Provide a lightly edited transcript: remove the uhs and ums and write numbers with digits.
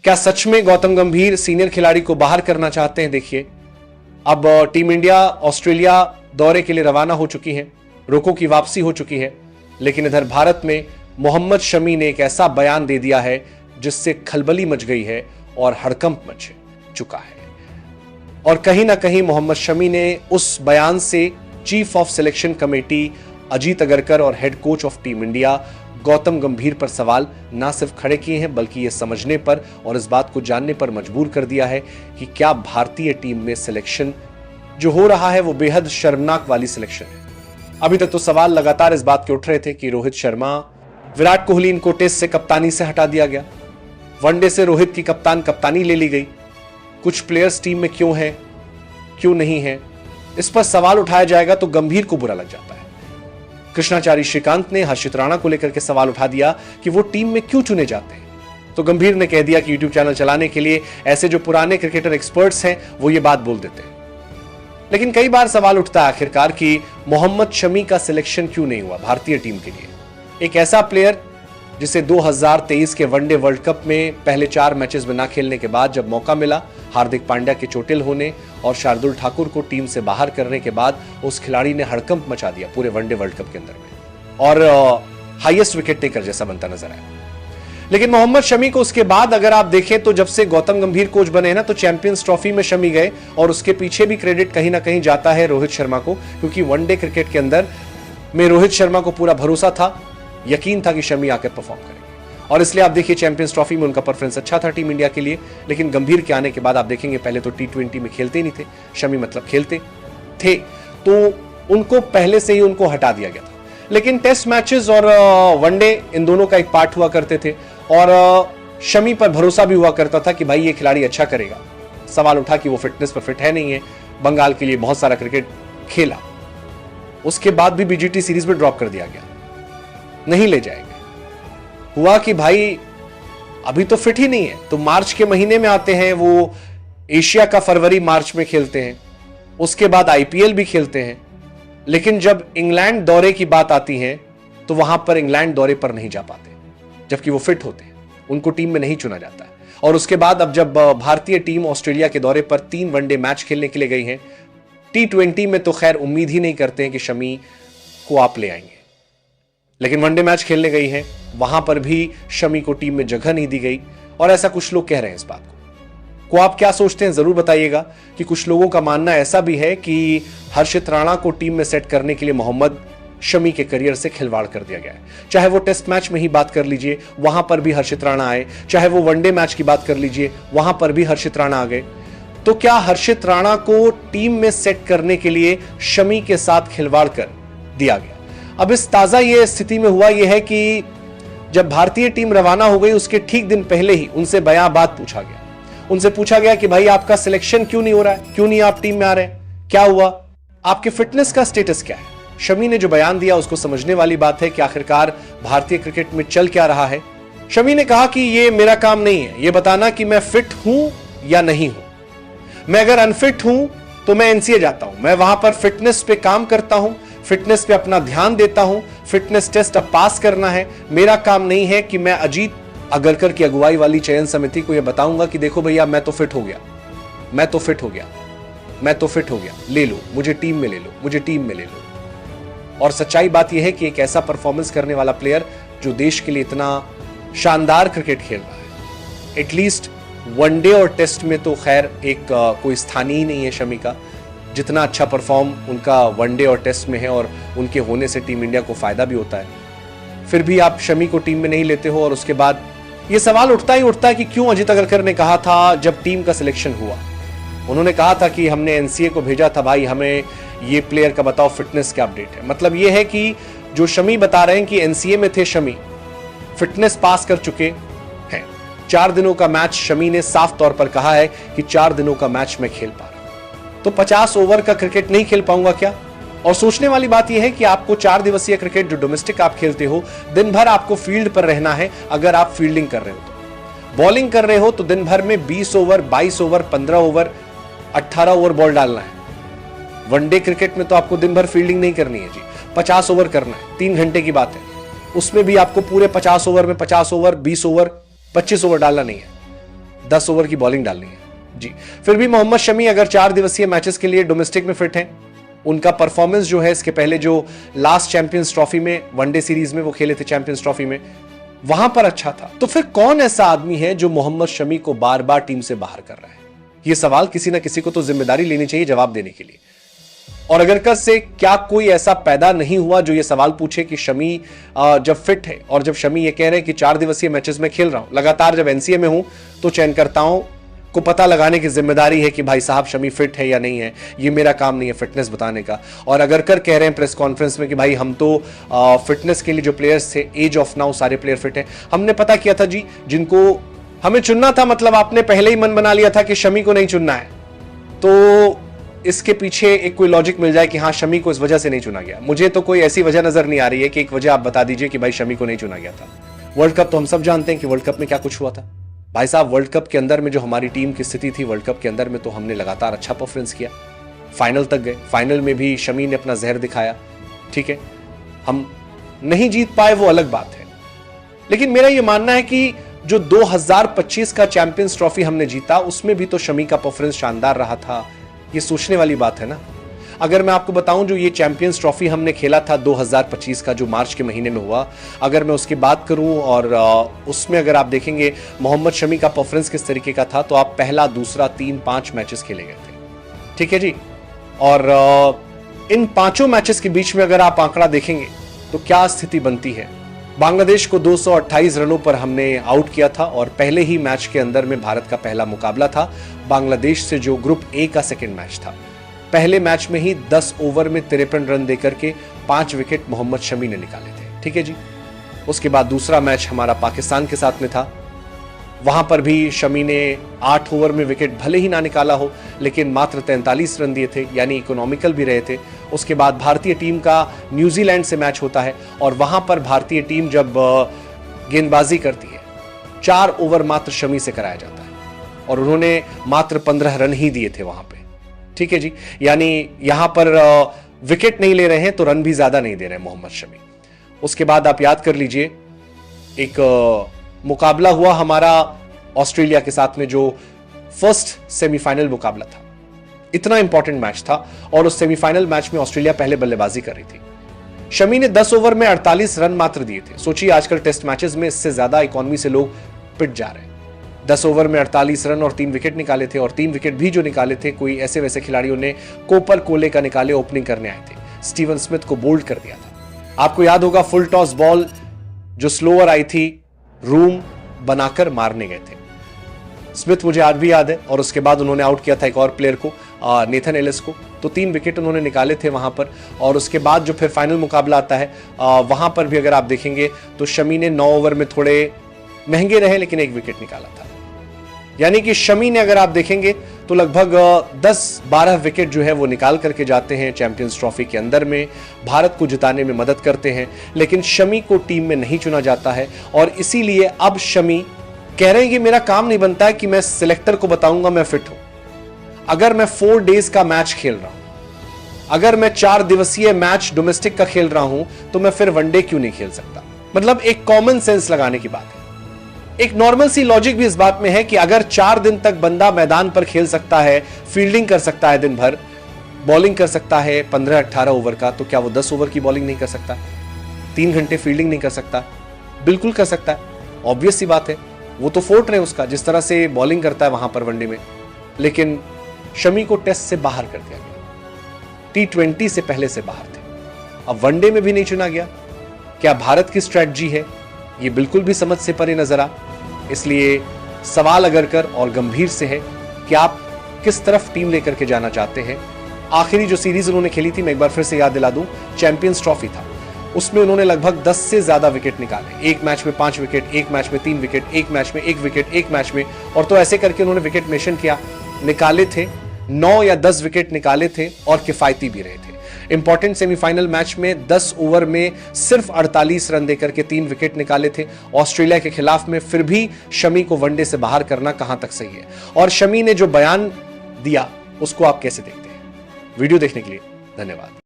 क्या सच में गौतम गंभीर सीनियर खिलाड़ी को बाहर करना चाहते हैं? देखिए, अब टीम इंडिया ऑस्ट्रेलिया दौरे के लिए रवाना हो चुकी है, रोको की वापसी हो चुकी है, लेकिन इधर भारत में मोहम्मद शमी ने एक ऐसा बयान दे दिया है जिससे खलबली मच गई है और हड़कंप मच चुका है। और कहीं ना कहीं मोहम्मद शमी ने उस बयान से chief of selection committee Ajit Agarkar और head coach of team India Gautam Gambhir पर सवाल ना सिर्फ खड़े किए हैं बल्कि ये समझने पर और इस बात को जानने पर मजबूर कर दिया है कि क्या भारतीय टीम में सिलेक्शन जो हो रहा है वो बेहद शर्मनाक वाली सिलेक्शन है। अभी तक तो सवाल लगातार इस बात के उठ रहे थे कि रोहित शर्मा, विराट कोहली, इनको टेस्ट से कप्तानी से हटा दिया गया, वनडे से रोहित की कप्तानी ले ली गई, कुछ प्लेयर्स टीम में क्यों हैं, क्यों नहीं है, इस पर सवाल उठाया जाएगा तो गंभीर को बुरा लग जाता है। कृष्णाचारी श्रीकांत ने हर्षित राणा को लेकर के सवाल उठा दिया कि वो टीम में क्यों चुने जाते हैं, तो गंभीर ने कह दिया कि यूट्यूब चैनल चलाने के लिए ऐसे जो पुराने क्रिकेटर एक्सपर्ट्स हैं वो ये बात बोल देते हैं। लेकिन कई बार सवाल उठता है आखिरकार कि मोहम्मद शमी का सिलेक्शन क्यों नहीं हुआ भारतीय टीम के लिए। एक ऐसा प्लेयर जिसे 2023 के वनडे वर्ल्ड कप में पहले 4 मैचेस में ना खेलने के बाद जब मौका मिला, हार्दिक पांड्या के चोटिल होने और शार्दुल ठाकुर को टीम से बाहर करने के बाद उस खिलाड़ी ने हड़कंप मचा दिया पूरे वनडे वर्ल्ड कप के अंदर में और हाईएस्ट विकेट टेकर जैसा बनता नजर आया। लेकिन मोहम्मद शमी को उसके बाद अगर आप देखें तो जब से गौतम गंभीर कोच बने ना तो चैंपियंस ट्रॉफी में शमी गए और उसके पीछे भी क्रेडिट कहीं ना कहीं जाता है रोहित शर्मा को, क्योंकि वनडे क्रिकेट के अंदर में रोहित शर्मा को पूरा भरोसा था, यकीन था कि शमी आकर परफॉर्म करेंगे और इसलिए आप देखिए चैंपियंस ट्रॉफी में उनका परफॉर्मेंस अच्छा था टीम इंडिया के लिए। लेकिन गंभीर के आने के बाद आप देखेंगे पहले तो T20 में खेलते ही नहीं थे शमी, मतलब खेलते थे तो उनको पहले से ही उनको हटा दिया गया था। लेकिन टेस्ट मैचेस और वनडे इन दोनों का एक पार्ट हुआ करते थे और शमी पर भरोसा भी हुआ करता था कि भाई ये खिलाड़ी अच्छा करेगा। सवाल उठा कि वो फिटनेस पर फिट है नहीं है, बंगाल के लिए बहुत सारा क्रिकेट खेला, उसके बाद भी बीजीटी सीरीज में ड्रॉप कर दिया गया, नहीं ले जाएंगे। हुआ कि भाई अभी तो फिट ही नहीं है, तो मार्च के महीने में आते हैं, वो एशिया का फरवरी मार्च में खेलते हैं, उसके बाद आईपीएल भी खेलते हैं, लेकिन जब इंग्लैंड दौरे की बात आती है तो वहां पर इंग्लैंड दौरे पर नहीं जा पाते जबकि वो फिट होते हैं, उनको टीम में नहीं चुना जाता है। और उसके बाद अब जब भारतीय टीम ऑस्ट्रेलिया के दौरे पर 3 वनडे मैच खेलने के लिए गई है, T20 में तो खैर उम्मीद ही नहीं करते हैं कि शमी को आप ले आएंगे, लेकिन वनडे मैच खेलने गई है, वहां पर भी शमी को टीम में जगह नहीं दी गई और ऐसा कुछ लोग कह रहे हैं। इस बात को आप क्या सोचते हैं जरूर बताइएगा कि कुछ लोगों का मानना ऐसा भी है कि हर्षित राणा को टीम में सेट करने के लिए मोहम्मद शमी के करियर से खिलवाड़ कर दिया गया है। चाहे वो टेस्ट मैच में ही बात कर लीजिए, वहां पर भी हर्षित राणा आए, चाहे वो वनडे मैच की बात कर लीजिए, वहां पर भी हर्षित राणा आ गए। तो क्या हर्षित राणा को टीम में सेट करने के लिए शमी के साथ खिलवाड़ कर दिया गया? अब इस ताजा ये स्थिति में हुआ यह है कि जब भारतीय टीम रवाना हो गई उसके ठीक दिन पहले ही उनसे बयां बात पूछा गया, उनसे पूछा गया कि भाई आपका सिलेक्शन क्यों नहीं हो रहा है, क्यों नहीं आप टीम में आ रहे हैं, क्या हुआ, आपके फिटनेस का स्टेटस क्या है। शमी ने जो बयान दिया उसको समझने वाली बात है कि आखिरकार भारतीय क्रिकेट में चल क्या रहा है। शमी ने कहा कि ये मेरा काम नहीं है ये बताना कि मैं फिट हूं या नहीं हूं, मैं अगर अनफिट हूं तो मैं एनसीए जाता हूं, मैं वहां पर फिटनेस पे काम करता हूं, फिटनेस पे अपना ध्यान देता हूं, फिटनेस टेस्ट अब पास करना है। मेरा काम नहीं है कि मैं अजीत अगरकर की अगुवाई वाली चयन समिति को यह बताऊंगा कि देखो भैया मैं तो फिट हो गया, मैं तो फिट हो गया, मैं तो फिट हो गया, ले लो मुझे टीम में, ले लो मुझे टीम में ले लो। और सच्चाई बात यह है कि एक ऐसा परफॉर्मेंस करने वाला प्लेयर जो देश के लिए इतना शानदार क्रिकेट खेल रहा है, एटलीस्ट वनडे और टेस्ट में तो खैर एक कोई स्थान ही नहीं है शमी का, जितना अच्छा परफॉर्म उनका वनडे और टेस्ट में है और उनके होने से टीम इंडिया को फायदा भी होता है, फिर भी आप शमी को टीम में नहीं लेते हो। और उसके बाद ये सवाल उठता ही उठता है कि क्यों अजीत अगरकर ने कहा था जब टीम का सिलेक्शन हुआ, उन्होंने कहा था कि हमने एनसीए को भेजा था, भाई हमें ये प्लेयर का बताओ फिटनेस क्या अपडेट है। मतलब ये है कि जो शमी बता रहे हैं कि एनसीए में थे शमी, फिटनेस पास कर चुके हैं, 4 दिनों का मैच शमी ने साफ तौर पर कहा है कि 4 दिनों का मैच मैं खेल पा रहा हूं, तो 50 ओवर का क्रिकेट नहीं खेल पाऊंगा क्या? और सोचने वाली बात यह है कि आपको 4 दिवसीय क्रिकेट जो डोमेस्टिक आप खेलते हो, दिन भर आपको फील्ड पर रहना है। अगर आप फील्डिंग कर रहे हो तो, बॉलिंग कर रहे हो तो दिन भर में 20 over, 22 over, 15 over, 18 over ball डालना है। वनडे क्रिकेट में तो आपको दिन भर फील्डिंग नहीं करनी है जी, 50 ओवर करना है, 3 घंटे की बात है, उसमें भी आपको पूरे 50 ओवर में 50 ओवर, 20 ओवर, 25 ओवर डालना नहीं है। 10 ओवर की बॉलिंग डालनी है जी। फिर भी मोहम्मद शमी अगर 4 दिवसीय मैचेस के लिए डोमेस्टिक में फिट हैं, उनका परफॉर्मेंस जो है इसके पहले जो लास्ट चैंपियंस ट्रॉफी में वनडे सीरीज में वो खेले थे, चैंपियंस ट्रॉफी में, वहां पर अच्छा था, तो फिर कौन ऐसा आदमी है जो मोहम्मद शमी को बार बार टीम से बाहर कर रहा है? यह सवाल किसी ना किसी को तो जिम्मेदारी लेनी चाहिए जवाब देने के लिए। और अगर से क्या कोई ऐसा पैदा नहीं हुआ जो ये सवाल पूछे कि शमी जब फिट है और जब शमी ये कह रहे हैं कि 4 दिवसीय मैचेस में खेल रहा हूं लगातार, जब एनसीए में हूं तो चयनकर्ताओं को पता लगाने की जिम्मेदारी है कि भाई साहब शमी फिट है या नहीं है, ये मेरा काम नहीं है फिटनेस बताने का। और अगर कह रहे हैं प्रेस कॉन्फ्रेंस में कि भाई हम तो फिटनेस के लिए जो प्लेयर्स थे एज ऑफ नाउ सारे प्लेयर फिट हैं, हमने पता किया था जी, जिनको हमें चुनना था, मतलब आपने पहले ही मन बना लिया था कि शमी को नहीं चुनना है, तो इसके पीछे एक कोई लॉजिक मिल जाए कि हाँ शमी को इस वजह से नहीं चुना गया। मुझे तो कोई ऐसी वजह नजर नहीं आ रही है कि एक वजह आप बता दीजिए कि भाई शमी को नहीं चुना गया था। वर्ल्ड कप तो हम सब जानते हैं कि वर्ल्ड कप में क्या कुछ हुआ था भाई साहब। वर्ल्ड कप के अंदर में जो हमारी टीम की स्थिति थी, वर्ल्ड कप के अंदर में तो हमने लगातार अच्छा परफॉर्मेंस किया, फाइनल तक गए, फाइनल में भी शमी ने अपना जहर दिखाया, ठीक है। हम नहीं जीत पाए वो अलग बात है, लेकिन मेरा यह मानना है कि जो 2025 का चैंपियंस ट्रॉफी हमने जीता उसमें भी तो शमी का परफॉर्मेंस शानदार रहा था। ये सोचने वाली बात है ना। अगर मैं आपको बताऊं जो ये चैंपियंस ट्रॉफी हमने खेला था 2025 का जो मार्च के महीने में हुआ, अगर मैं उसकी बात करूं और उसमें अगर आप देखेंगे मोहम्मद शमी का परफॉर्मेंस किस तरीके का था, तो आप पहला, दूसरा, 3, 5 मैचेस खेले गए थे, ठीक है जी। और इन 5 मैचेस के बीच में अगर आप आंकड़ा देखेंगे तो क्या स्थिति बनती है। बांग्लादेश को 228 रनों पर हमने आउट किया था और पहले ही मैच के अंदर में भारत का पहला मुकाबला था बांग्लादेश से, जो ग्रुप ए का सेकंड मैच था। पहले मैच में ही 10 ओवर में 53 रन देकर के 5 विकेट मोहम्मद शमी ने निकाले थे, ठीक है जी। उसके बाद दूसरा मैच हमारा पाकिस्तान के साथ में था, वहां पर भी शमी ने 8 ओवर में विकेट भले ही ना निकाला हो लेकिन मात्र 43 रन दिए थे, यानी इकोनॉमिकल भी रहे थे। उसके बाद भारतीय टीम का न्यूजीलैंड से मैच होता है और वहां पर भारतीय टीम जब गेंदबाजी करती है 4 ओवर मात्र शमी से कराया जाता है और उन्होंने मात्र 15 रन ही दिए थे वहां पे, ठीक है जी। यानी यहां पर विकेट नहीं ले रहे हैं तो रन भी ज्यादा नहीं दे रहे हैं मोहम्मद शमी। उसके बाद आप याद कर लीजिए एक मुकाबला हुआ हमारा ऑस्ट्रेलिया के साथ में, जो फर्स्ट सेमीफाइनल मुकाबला था, इतना इंपॉर्टेंट मैच था और उस सेमीफाइनल मैच में ऑस्ट्रेलिया पहले बल्लेबाजी कर रही थी। शमी ने 10 ओवर में 48 रन मात्र दिए थे। सोचिए आजकल टेस्ट मैचेस में इससे ज्यादा इकोनॉमी से लोग पिट जा रहे हैं। 10 ओवर में 48 रन और 3 विकेट निकाले थे, और 3 विकेट भी जो निकाले थे कोई ऐसे वैसे खिलाड़ियों ने कोपर कोले का निकाले, ओपनिंग करने आए थे। स्टीवन स्मिथ को बोल्ड कर दिया था। आपको याद होगा फुल टॉस बॉल जो स्लोअर आई थी, रूम बनाकर मारने गए थे स्मिथ, मुझे आज भी याद है। और उसके बाद उन्होंने आउट किया था एक और प्लेयर को, नेथन एलिस को, तो 3 विकेट उन्होंने निकाले थे वहां पर। और उसके बाद जो फिर फाइनल मुकाबला आता है वहां पर भी अगर आप देखेंगे तो शमी ने 9 ओवर में थोड़े महंगे रहे लेकिन 1 विकेट निकाला था। यानी कि शमी ने अगर आप देखेंगे तो लगभग 10-12 विकेट जो है वो निकाल करके जाते हैं चैंपियंस ट्रॉफी के अंदर में, भारत को जिताने में मदद करते हैं, लेकिन शमी को टीम में नहीं चुना जाता है। और इसीलिए अब शमी कह रहे हैं कि मेरा काम नहीं बनता है कि मैं सिलेक्टर को बताऊंगा मैं फिट हूं। अगर मैं 4 डेज का मैच खेल रहा हूं, अगर मैं 4 दिवसीय मैच डोमेस्टिक का खेल रहा हूं, तो मैं फिर वनडे क्यों नहीं खेल सकता। मतलब एक कॉमन सेंस लगाने की बात है। एक नॉर्मल सी लॉजिक भी इस बात में है कि अगर 4 दिन तक बंदा मैदान पर खेल सकता है, फील्डिंग कर सकता है दिन भर, बॉलिंग कर सकता है 15-18 ओवर का, तो क्या वो 10 ओवर की बॉलिंग नहीं कर सकता? 3 घंटे फील्डिंग नहीं कर सकता? बिल्कुल कर सकता है, ऑब्वियस सी बात है। वो तो फोर्ट रहे उसका, जिस तरह से बॉलिंग करता है वहां पर वनडे में। लेकिन शमी को टेस्ट से बाहर कर दिया गया, T20 से पहले से बाहर थे, अब वनडे में भी नहीं चुना गया। क्या भारत की स्ट्रेटजी है? ये बिल्कुल भी समझ से परे नजर आ। इसलिए सवाल अगर कर और गंभीर से है कि आप किस तरफ टीम लेकर के जाना चाहते हैं। आखिरी जो सीरीज उन्होंने खेली थी, मैं एक बार फिर से याद दिला दूं, चैंपियंस ट्रॉफी था, उसमें उन्होंने लगभग 10 से ज्यादा विकेट निकाले। एक मैच में 5 विकेट, एक मैच में 3 विकेट, एक मैच में 1 विकेट, एक मैच में, और तो ऐसे करके उन्होंने विकेट मेंशन किया, निकाले थे 9 या 10 विकेट निकाले थे और किफायती भी रहे थे। इंपॉर्टेंट सेमीफाइनल मैच में 10 ओवर में सिर्फ 48 रन देकर के 3 विकेट निकाले थे ऑस्ट्रेलिया के खिलाफ में। फिर भी शमी को वनडे से बाहर करना कहां तक सही है? और शमी ने जो बयान दिया उसको आप कैसे देखते हैं? वीडियो देखने के लिए धन्यवाद।